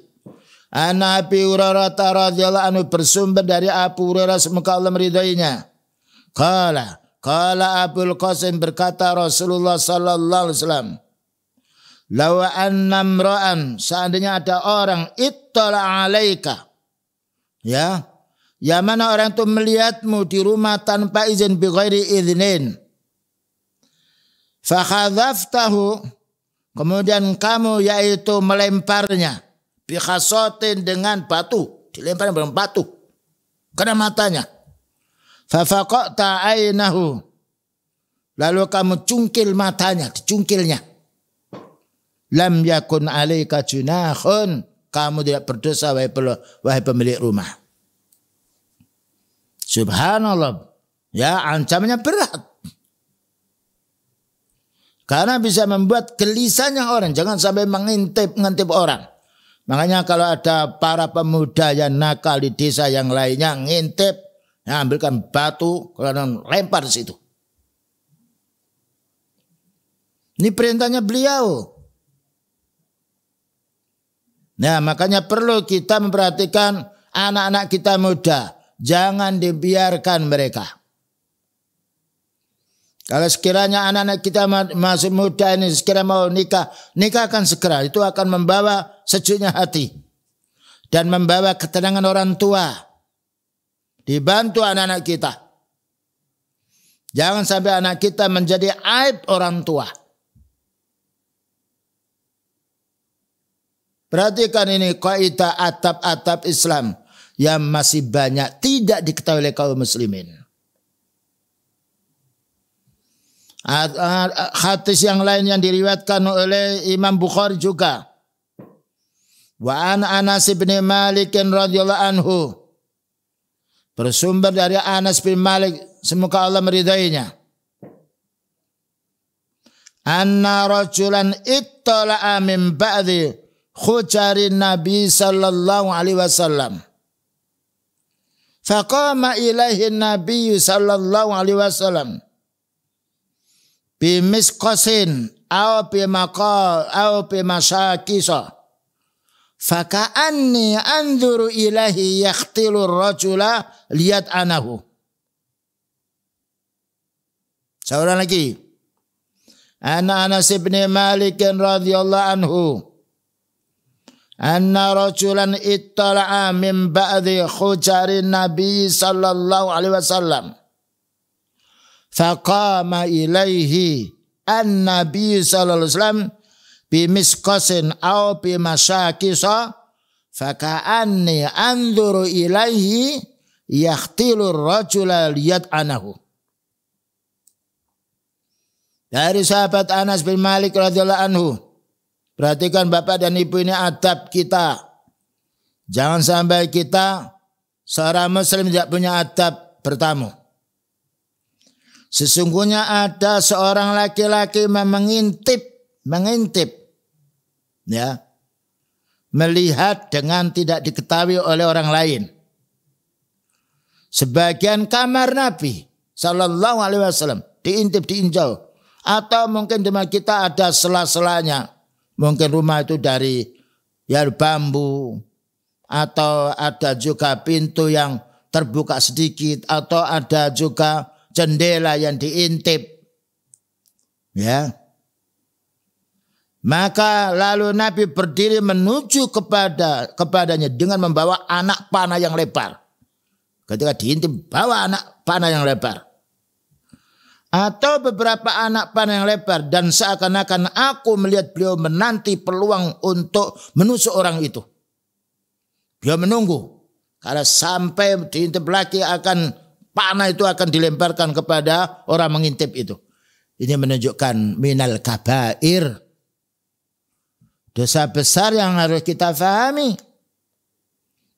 An Abi Hurairah radhiyallahu anhu, bersumber dari Abu Hurairah semoga Allah meridainya. Qala Abul Qasim, berkata Rasulullah sallallahu alaihi wasallam, lawa annam ra'an, seandainya ada orang ittala 'alaika, ya, yang mana orang itu melihatmu di rumah tanpa izin, bi ghairi idznin, fa khadzaftahu, kemudian kamu yaitu melemparnya, bi khasatin, dengan batu, dilempar dengan batu kena matanya, fa faqata ainahu, lalu kamu cungkil matanya, dicungkilnya, lam yakun 'alaika junahun, kamu tidak berdosa wahai pemilik rumah. Subhanallah. Ya, ancamannya berat. Karena bisa membuat gelisahnya orang, jangan sampai mengintip orang. Makanya kalau ada para pemuda yang nakal di desa yang lainnya ngintip, ya, ambilkan batu, kemudian lempar di situ. Ini perintahnya beliau. Nah, makanya perlu kita memperhatikan anak-anak kita muda. Jangan dibiarkan mereka. Kalau sekiranya anak-anak kita masih muda ini sekiranya mau nikahkan segera. Itu akan membawa sejuknya hati. Dan membawa ketenangan orang tua. Dibantu anak-anak kita. Jangan sampai anak kita menjadi aib orang tua. Perhatikan ini kaidah atap-atap Islam yang masih banyak tidak diketahui oleh kaum muslimin. Hadis yang lain yang diriwayatkan oleh Imam Bukhari juga. Wa an Anas bin Malik radhiyallahu anhu, bersumber dari Anas bin Malik semoga Allah meridainya. Anna rajulan ittala'a min ba'di khujarin Nabi sallallahu alaihi wasallam. Faqama ilaihi Nabi sallallahu alaihi wasallam bi misqasin aw bi maqal aw bi masyakisa. Faka'anni anzuru ilaihi yakhtilu ar-rajula liyat anahu. Seorang lagi. Anas bin Malik radhiyallahu anhu, anna rajulan ittala'a min ba'di khujarin Nabi sallallahu alaihi wasallam. Faqama ilaihi an-Nabi sallallahu alaihi wasallam bimisqasin aw bimasyakisa faka'anni anzuru ilaihi yakhtilur rajula liyad'anahu. Dari sahabat Anas bin Malik radhiyallahu anhu. Perhatikan Bapak dan Ibu, ini adab kita. Jangan sampai kita seorang muslim tidak punya adab bertamu. Sesungguhnya ada seorang laki-laki mengintip ya, melihat dengan tidak diketahui oleh orang lain sebagian kamar Nabi sallallahu alaihi wasallam, diintip, diinjau. Atau mungkin di rumah kita ada sela-selanya. Mungkin rumah itu dari bambu, atau ada juga pintu yang terbuka sedikit, atau ada juga jendela yang diintip. Ya. Maka lalu Nabi berdiri menuju kepadanya dengan membawa anak panah yang lebar. Ketika diintip, bawa anak panah yang lebar. Atau beberapa anak panah yang lebar, dan seakan-akan aku melihat beliau menanti peluang untuk menusuk orang itu. Beliau menunggu. Kalau sampai diintip lagi, panah itu akan dilemparkan kepada orang mengintip itu. Ini menunjukkan minal kabair, dosa besar yang harus kita fahami.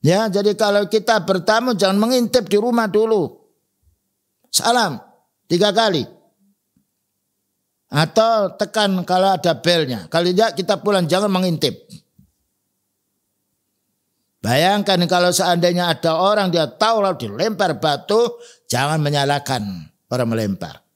Ya, jadi kalau kita bertamu jangan mengintip di rumah dulu. Salam 3 kali. Atau tekan kalau ada belnya. Kalau tidak kita pulang, jangan mengintip. Bayangkan kalau seandainya ada orang dia tahu lalu dilempar batu, jangan menyalahkan orang melempar.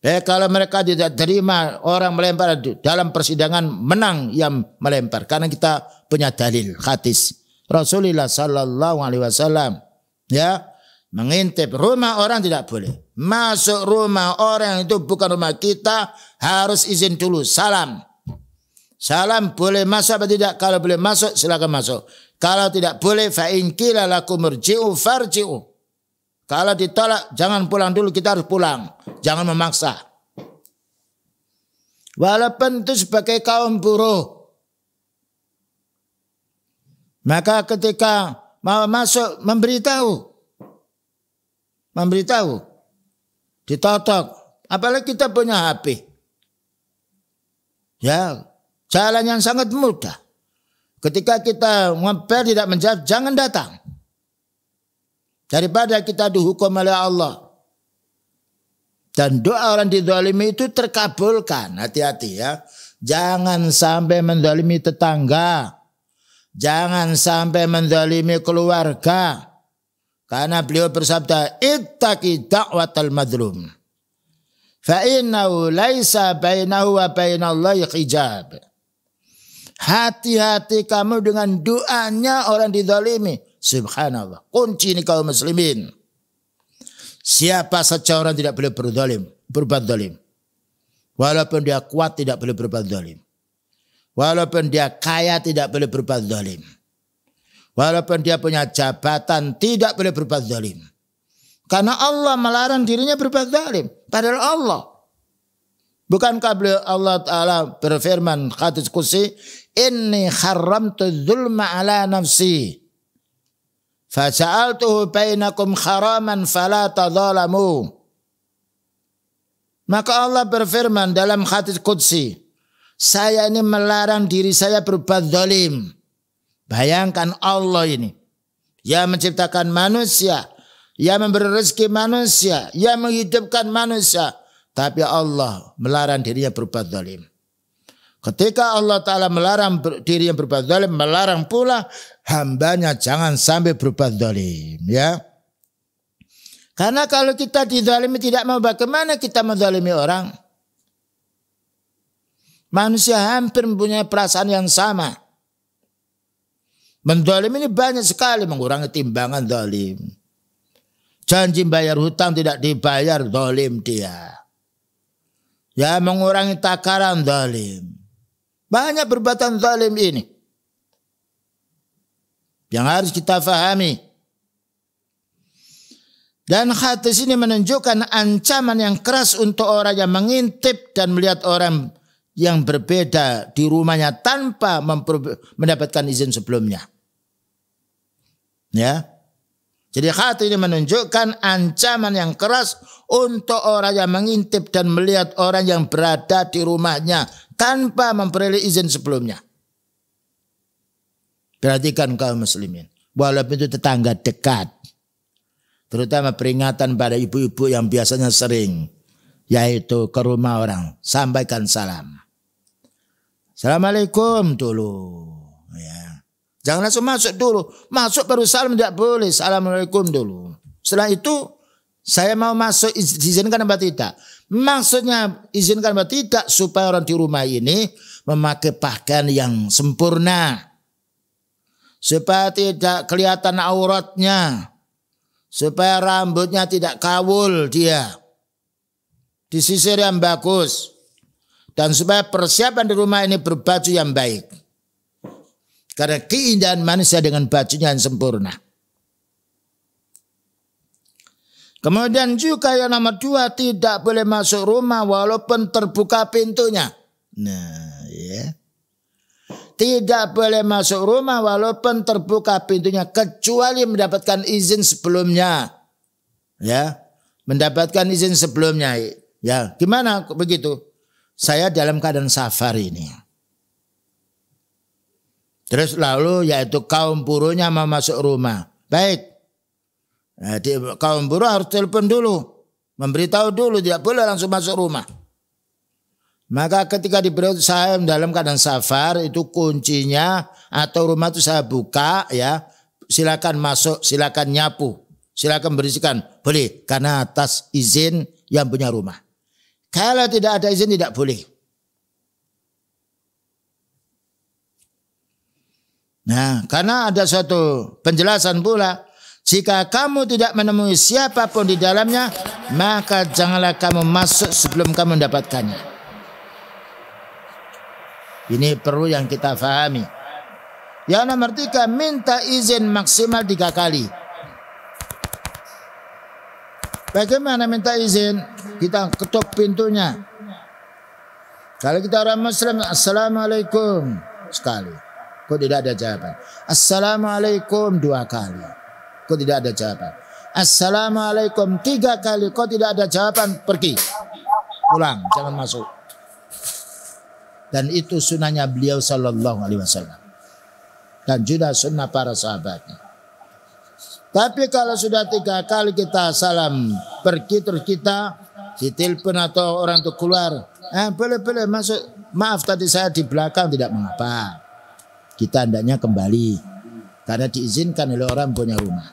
Kalau mereka tidak terima orang melempar, dalam persidangan menang yang melempar. Karena kita punya dalil hadis Rasulullah sallallahu alaihi wasallam. Ya. Mengintip rumah orang tidak boleh. Masuk rumah orang itu bukan rumah kita, harus izin dulu. Salam. Salam boleh masuk atau tidak? Kalau boleh masuk silakan masuk. Kalau tidak boleh, fa in qila lakum irji'u farji'u. Kalau ditolak jangan pulang dulu, kita harus pulang. Jangan memaksa. Walaupun itu sebagai kaum buruh. Maka ketika mau masuk memberitahu, ditotok. Apalagi kita punya HP. Ya, jalan yang sangat mudah. Ketika kita ngepel tidak menjawab, jangan datang. Daripada kita dihukum oleh Allah. Dan doa orang dizalimi itu terkabulkan. Hati-hati ya. Jangan sampai menzalimi tetangga. Jangan sampai menzalimi keluarga. Karena beliau bersabda, ittaqi da'watal madlum. Fa innahu laisa bainahu wa bainallahi hijab. Hati-hati kamu dengan doanya orang dizalimi. Subhanallah. Kunci ini kaum muslimin. Siapa saja orang tidak boleh berbuat zalim. Walaupun dia kuat tidak boleh berbuat zalim. Walaupun dia kaya tidak boleh berbuat zalim. Walaupun dia punya jabatan tidak boleh berbuat zalim. Karena Allah melarang dirinya berbuat zalim. Padahal Allah. Bukankah Allah Ta'ala berfirman hadis qudsi, inni haramtu dzulma ala nafsi faja'altuhu bainakum haraman fala tadzalamu. Maka Allah berfirman dalam hadis qudsi, saya ini melarang diri saya berbuat zalim. Bayangkan Allah ini. Yang menciptakan manusia. Yang memberi rezeki manusia. Yang menghidupkan manusia. Tapi Allah melarang dirinya berbuat zalim. Ketika Allah Ta'ala melarang dirinya berbuat zalim, melarang pula hambanya jangan sampai berbuat zalim. Ya. Karena kalau kita dizalimi tidak mau, bagaimana kita menzalimi orang? Manusia hampir mempunyai perasaan yang sama. Menzalim ini banyak sekali, mengurangi timbangan zalim. Janji bayar hutang tidak dibayar, zalim dia. Ya, mengurangi takaran zalim. Banyak perbuatan zalim ini yang harus kita fahami. Dan hadis ini menunjukkan ancaman yang keras untuk orang yang mengintip dan melihat orang yang berbeda di rumahnya tanpa mendapatkan izin sebelumnya. Ya. Jadi hadis ini menunjukkan ancaman yang keras untuk orang yang mengintip dan melihat orang yang berada di rumahnya tanpa memperoleh izin sebelumnya. Perhatikan kaum muslimin. Walaupun itu tetangga dekat. Terutama peringatan pada ibu-ibu yang biasanya sering. Yaitu ke rumah orang. Sampaikan salam. Assalamualaikum dulu. Ya. Jangan langsung masuk dulu. Masuk baru salam tidak boleh. Assalamualaikum dulu. Setelah itu saya mau masuk izinkan apa tidak? Maksudnya izinkan apa tidak supaya orang di rumah ini memakai pakaian yang sempurna. Supaya tidak kelihatan auratnya. Supaya rambutnya tidak kawul dia. Disisir yang bagus. Dan supaya persiapan di rumah ini berbaju yang baik. Karena keindahan manusia dengan bajunya yang sempurna. Kemudian juga yang nomor 2, tidak boleh masuk rumah walaupun terbuka pintunya. Nah, ya. Tidak boleh masuk rumah walaupun terbuka pintunya kecuali mendapatkan izin sebelumnya. Ya, mendapatkan izin sebelumnya. Ya, gimana begitu? Saya dalam keadaan safar ini. Terus lalu yaitu kaum buruhnya mau masuk rumah. Baik. Nah, kaum buruh harus telepon dulu. Memberitahu dulu, tidak boleh langsung masuk rumah. Maka ketika diberitahu saya dalam keadaan safar, itu kuncinya atau rumah itu saya buka, ya, silakan masuk, silakan nyapu, silakan bersihkan, boleh karena atas izin yang punya rumah. Kalau tidak ada izin tidak boleh. Nah, karena ada suatu penjelasan pula, jika kamu tidak menemui siapapun di dalamnya, maka janganlah kamu masuk sebelum kamu mendapatkannya. Ini perlu yang kita fahami. Yang nomor 3, minta izin maksimal 3 kali. Bagaimana minta izin? Kita ketuk pintunya. Kalau kita orang Muslim, Assalamualaikum sekali. Kok tidak ada jawaban? Assalamualaikum 2 kali. Kok tidak ada jawaban? Assalamualaikum 3 kali. Kok tidak ada jawaban? Pergi. Pulang, jangan masuk. Dan itu sunnahnya beliau sallallahu alaihi wasallam. Dan juga sunnah para sahabatnya. Tapi kalau sudah 3 kali kita salam pergi terus kita ditelepon atau orang itu keluar. Boleh masuk. Maaf tadi saya di belakang, tidak mengapa. Kita hendaknya kembali. Karena diizinkan oleh orang punya rumah.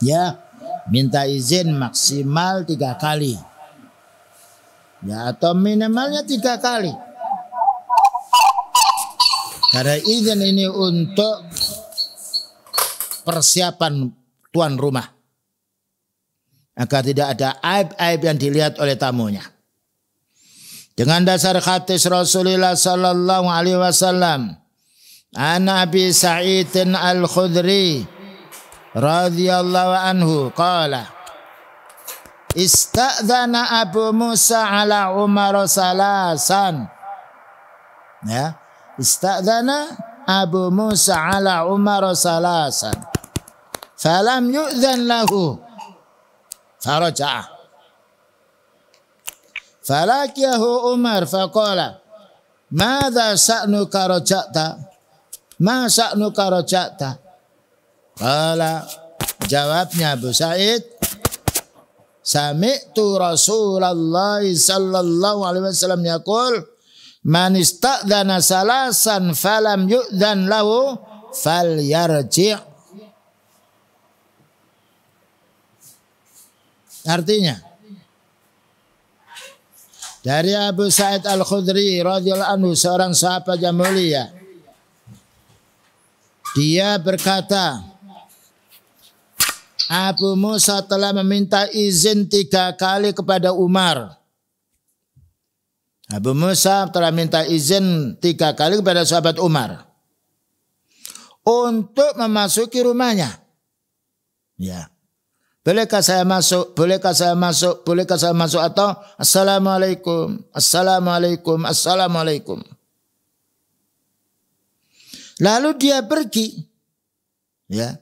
Ya, minta izin maksimal 3 kali. Ya, atau minimalnya 3 kali. Karena izin ini untuk persiapan tuan rumah. Agar tidak ada aib-aib yang dilihat oleh tamunya. Dengan dasar hadis Rasulullah sallallahu alaihi wasallam, an Abi Sa'id Al-Khudri radhiyallahu anhu qala, Ista'dzana Abu Musa ala Umar salasan. Ya, ista'dzana Abu Musa ala Umar salasan. Falam yu'dzan lahu. Faraja'a. Falakiyahu Umar faqala, "Madza sa'nuka raja'ta?" Ma sa'nuka raja'ta? Qala, jawabnya Abu Sa'id, Sami'tu Rasulullah sallallahu alaihi wasallam yaqul, man ista'dzana salasan falam yu'dzan lahu falyarji'. Artinya, dari Abu Sa'id Al-Khudri radhiyallahu anhu, seorang sahabat yang mulia, dia berkata, Abu Musa telah meminta izin 3 kali kepada Umar. Abu Musa telah minta izin 3 kali kepada sahabat Umar untuk memasuki rumahnya. Ya. Bolehkah saya masuk? Bolehkah saya masuk? Bolehkah saya masuk? Atau assalamualaikum, assalamualaikum, assalamualaikum. Lalu dia pergi. Ya.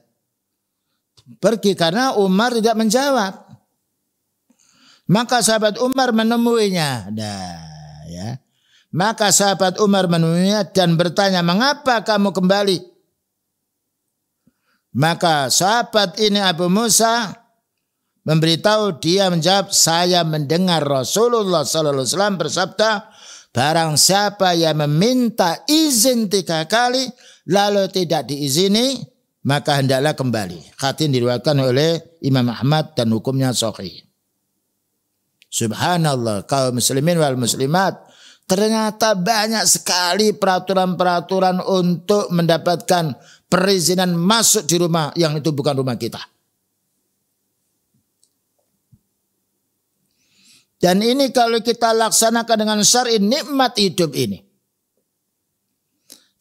Pergi karena Umar tidak menjawab. Maka sahabat Umar menemuinya. Ya. Maka sahabat Umar menemuinya dan bertanya, "Mengapa kamu kembali?" Maka sahabat ini Abu Musa memberitahu, dia menjawab, "Saya mendengar Rasulullah sallallahu alaihi wasallam bersabda, barang siapa yang meminta izin 3 kali lalu tidak diizini, maka hendaklah kembali." Hadis diriwayatkan oleh Imam Ahmad dan hukumnya sahih. Subhanallah, kaum muslimin wal muslimat, ternyata banyak sekali peraturan-peraturan untuk mendapatkan perizinan masuk di rumah yang itu bukan rumah kita. Dan ini kalau kita laksanakan dengan syar'i, nikmat hidup ini.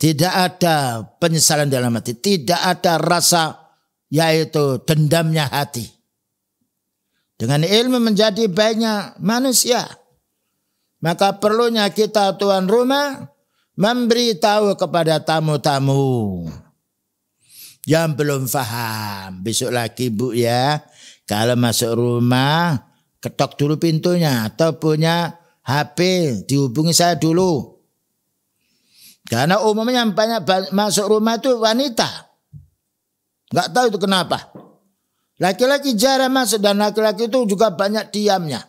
Tidak ada penyesalan dalam hati, tidak ada rasa yaitu dendamnya hati. Dengan ilmu menjadi baiknya manusia. Maka perlunya kita tuan rumah memberitahu kepada tamu-tamu yang belum paham. Besok lagi Bu ya, kalau masuk rumah ketok dulu pintunya atau punya HP dihubungi saya dulu. Karena umumnya yang banyak masuk rumah itu wanita. Enggak tahu itu kenapa. Laki-laki jarang masuk dan laki-laki itu juga banyak diamnya.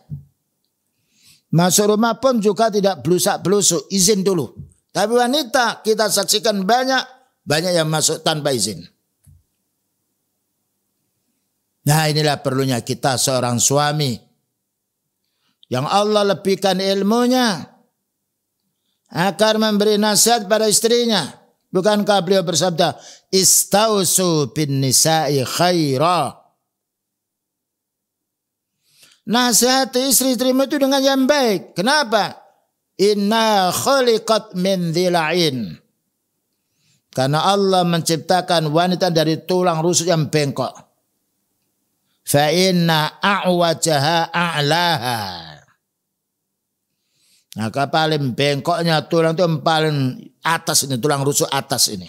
Masuk rumah pun juga tidak blusak-blusuk, izin dulu. Tapi wanita kita saksikan banyak yang masuk tanpa izin. Nah, inilah perlunya kita seorang suami yang Allah lebihkan ilmunya agar memberi nasihat pada istrinya. Bukankah beliau bersabda, "Istausu bin nisa'i khaira." Nasihati istri-istrimu itu dengan yang baik. Kenapa? Inna khuliqat min dhila'in. Karena Allah menciptakan wanita dari tulang rusuk yang bengkok. Fa inna a'wajaha a'laha. Maka paling bengkoknya tulang itu yang paling atas ini, tulang rusuk atas ini.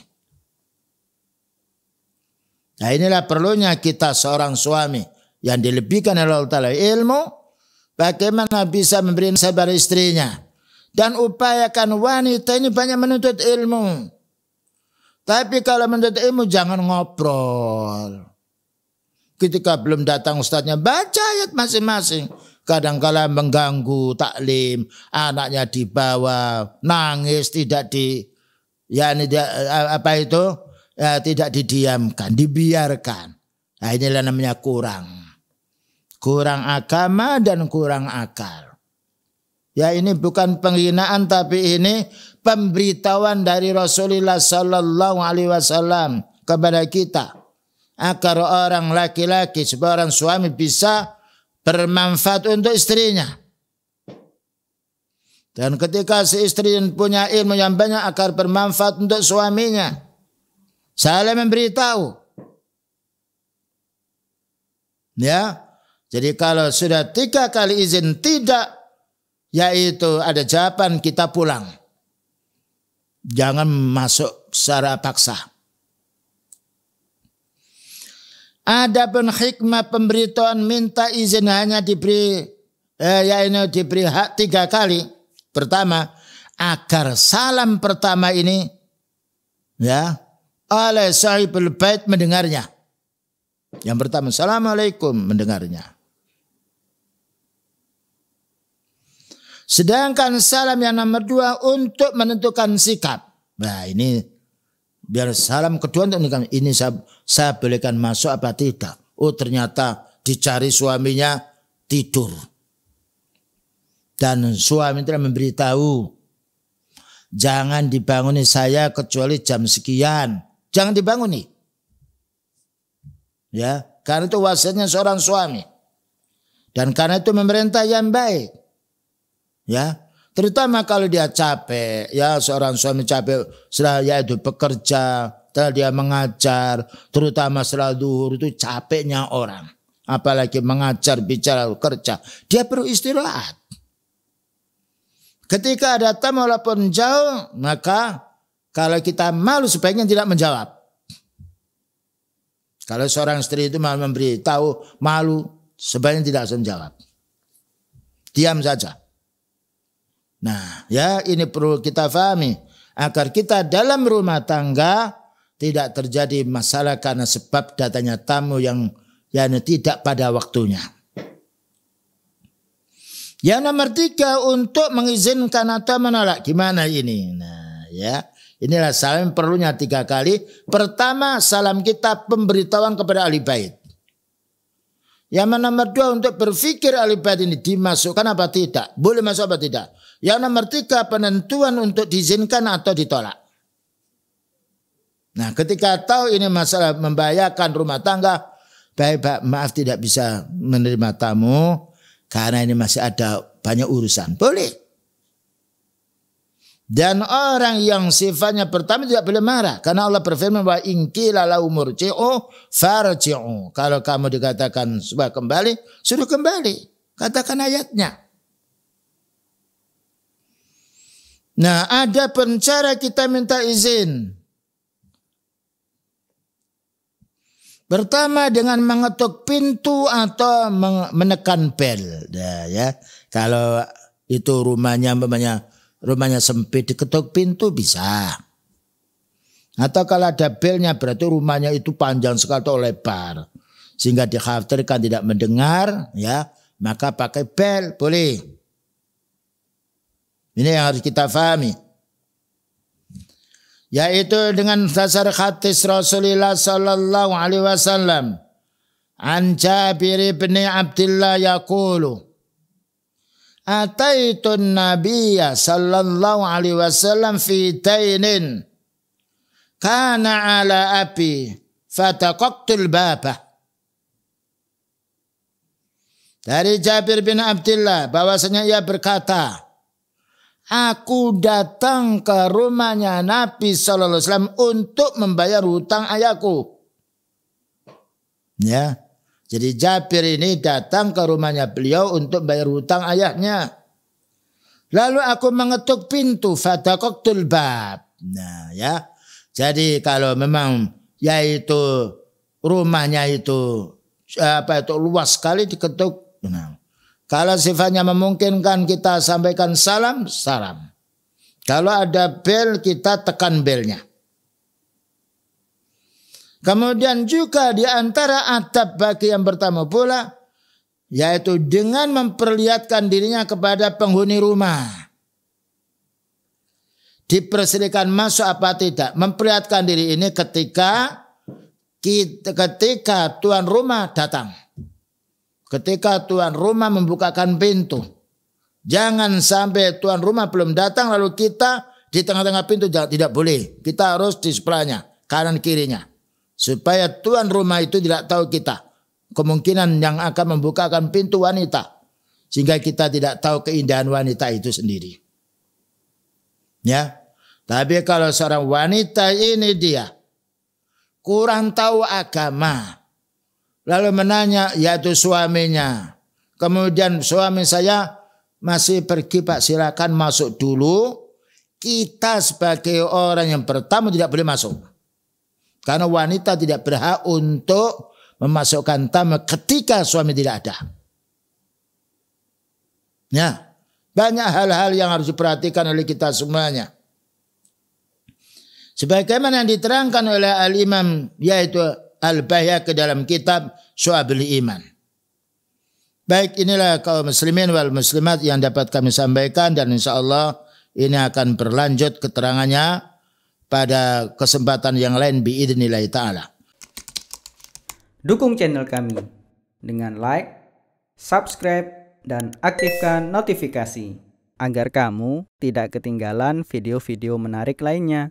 Nah, inilah perlunya kita seorang suami yang dilebihkan oleh Allah Ta'ala ilmu, bagaimana bisa memberi nasihat pada istrinya. Dan upayakan wanita ini banyak menuntut ilmu. Tapi kalau menuntut ilmu jangan ngobrol. Ketika belum datang ustadznya, baca ayat masing-masing. Kadang-kala mengganggu taklim, anaknya dibawa, nangis, tidak tidak didiamkan, dibiarkan. Nah, inilah namanya kurang agama dan kurang akal. Ya, ini bukan penghinaan tapi ini pemberitahuan dari Rasulullah sallallahu alaihi wasallam kepada kita agar orang laki-laki sebagai orang suami bisa bermanfaat untuk istrinya. Dan ketika si istri punya ilmu yang banyak agar bermanfaat untuk suaminya, saling memberitahu. Ya, jadi kalau sudah 3 kali izin tidak, yaitu ada jawaban, kita pulang. Jangan masuk secara paksa. Adapun hikmah pemberitahuan minta izin hanya diberi diberi hak 3 kali. Pertama, agar salam pertama ini ya oleh sahibul bait mendengarnya. Yang pertama, assalamualaikum, mendengarnya. Sedangkan salam yang nomor 2 untuk menentukan sikap. Nah, ini biar salam kedua untuk menentukan, ini saya bolehkan masuk apa tidak. Oh, ternyata dicari suaminya tidur. Dan suami telah memberitahu, jangan dibanguni saya kecuali jam sekian. Jangan dibanguni. Ya, karena itu wasiatnya seorang suami. Dan karena itu memerintah yang baik. Ya, Terutama kalau dia capek, ya seorang suami capek setelah yaitu bekerja, setelah dia mengajar, terutama setelah zuhur itu capeknya orang. Apalagi mengajar, bicara, kerja. Dia perlu istirahat. Ketika ada tamu walaupun jauh, maka kalau kita malu sebaiknya tidak menjawab. Kalau seorang istri itu malu memberi tahu malu, sebaiknya tidak usah menjawab. Diam saja. Nah, ya ini perlu kita pahami agar kita dalam rumah tangga tidak terjadi masalah karena sebab datanya tamu yang tidak pada waktunya. Yang nomor 3, untuk mengizinkan atau menolak. Gimana ini? Nah, ya. Inilah salam perlunya 3 kali. Pertama, salam kita pemberitahuan kepada ahli bait. Yang nomor 2, untuk berpikir ahli bait ini dimasukkan apa tidak, boleh masuk apa tidak. Yang nomor 3, penentuan untuk diizinkan atau ditolak. Nah, ketika tahu ini masalah membahayakan rumah tangga, baik maaf tidak bisa menerima tamu karena ini masih ada banyak urusan. Boleh. Dan orang yang sifatnya pertama tidak boleh marah. Karena Allah berfirman bahwa inqila lahu murji'u farji'u. Kalau kamu dikatakan supaya kembali, suruh kembali. Katakan ayatnya. Nah, ada pun cara kita minta izin. Pertama dengan mengetuk pintu atau menekan bel. Nah, ya. Kalau itu rumahnya sempit, diketuk pintu bisa. Atau kalau ada belnya berarti rumahnya itu panjang sekali atau lebar. Sehingga dikhawatirkan tidak mendengar, ya, maka pakai bel, boleh. Ini yang harus kita pahami. Yaitu dengan dasar hadis Rasulullah sallallahu alaihi wasallam. An Jabir bin Abdullah yaqulu Ataitun Nabiyya sallallahu alaihi wasallam fi dainin kana ala abi fataqaqtul babah. Dari Jabir bin Abdullah bahwasanya ia berkata, aku datang ke rumahnya Nabi sallallahu alaihi wasallam untuk membayar hutang ayahku. Ya. Jadi Jabir ini datang ke rumahnya beliau untuk bayar hutang ayahnya. Lalu aku mengetuk pintu, fataqaqtul bab. Nah, ya. Jadi kalau memang yaitu rumahnya itu luas sekali diketuk. Nah, kalau sifatnya memungkinkan kita sampaikan salam, salam. Kalau ada bel kita tekan belnya. Kemudian juga di antara adab bagi yang pertama pula, yaitu dengan memperlihatkan dirinya kepada penghuni rumah. Dipersilakan masuk apa tidak. Memperlihatkan diri ini ketika tuan rumah datang. Ketika tuan rumah membukakan pintu. Jangan sampai tuan rumah belum datang lalu kita di tengah-tengah pintu, tidak boleh. Kita harus di sebelahnya, kanan kirinya. Supaya tuan rumah itu tidak tahu kita. Kemungkinan yang akan membukakan pintu wanita. Sehingga kita tidak tahu keindahan wanita itu sendiri. Ya. Tapi kalau seorang wanita ini dia kurang tahu agama. Lalu menanya yaitu suaminya. Kemudian suami saya masih pergi Pak, silakan masuk dulu. Kita sebagai orang yang pertama tidak boleh masuk. Karena wanita tidak berhak untuk memasukkan tamu ketika suami tidak ada. Ya, banyak hal-hal yang harus diperhatikan oleh kita semuanya. Sebagaimana yang diterangkan oleh Al-Imam yaitu Al-Baihaqi dalam kitab Syu'abul Iman. Baik, inilah kaum muslimin wal muslimat yang dapat kami sampaikan dan insyaallah ini akan berlanjut keterangannya pada kesempatan yang lain biidznillah ta'ala. Dukung channel kami dengan like, subscribe, dan aktifkan notifikasi agar kamu tidak ketinggalan video-video menarik lainnya.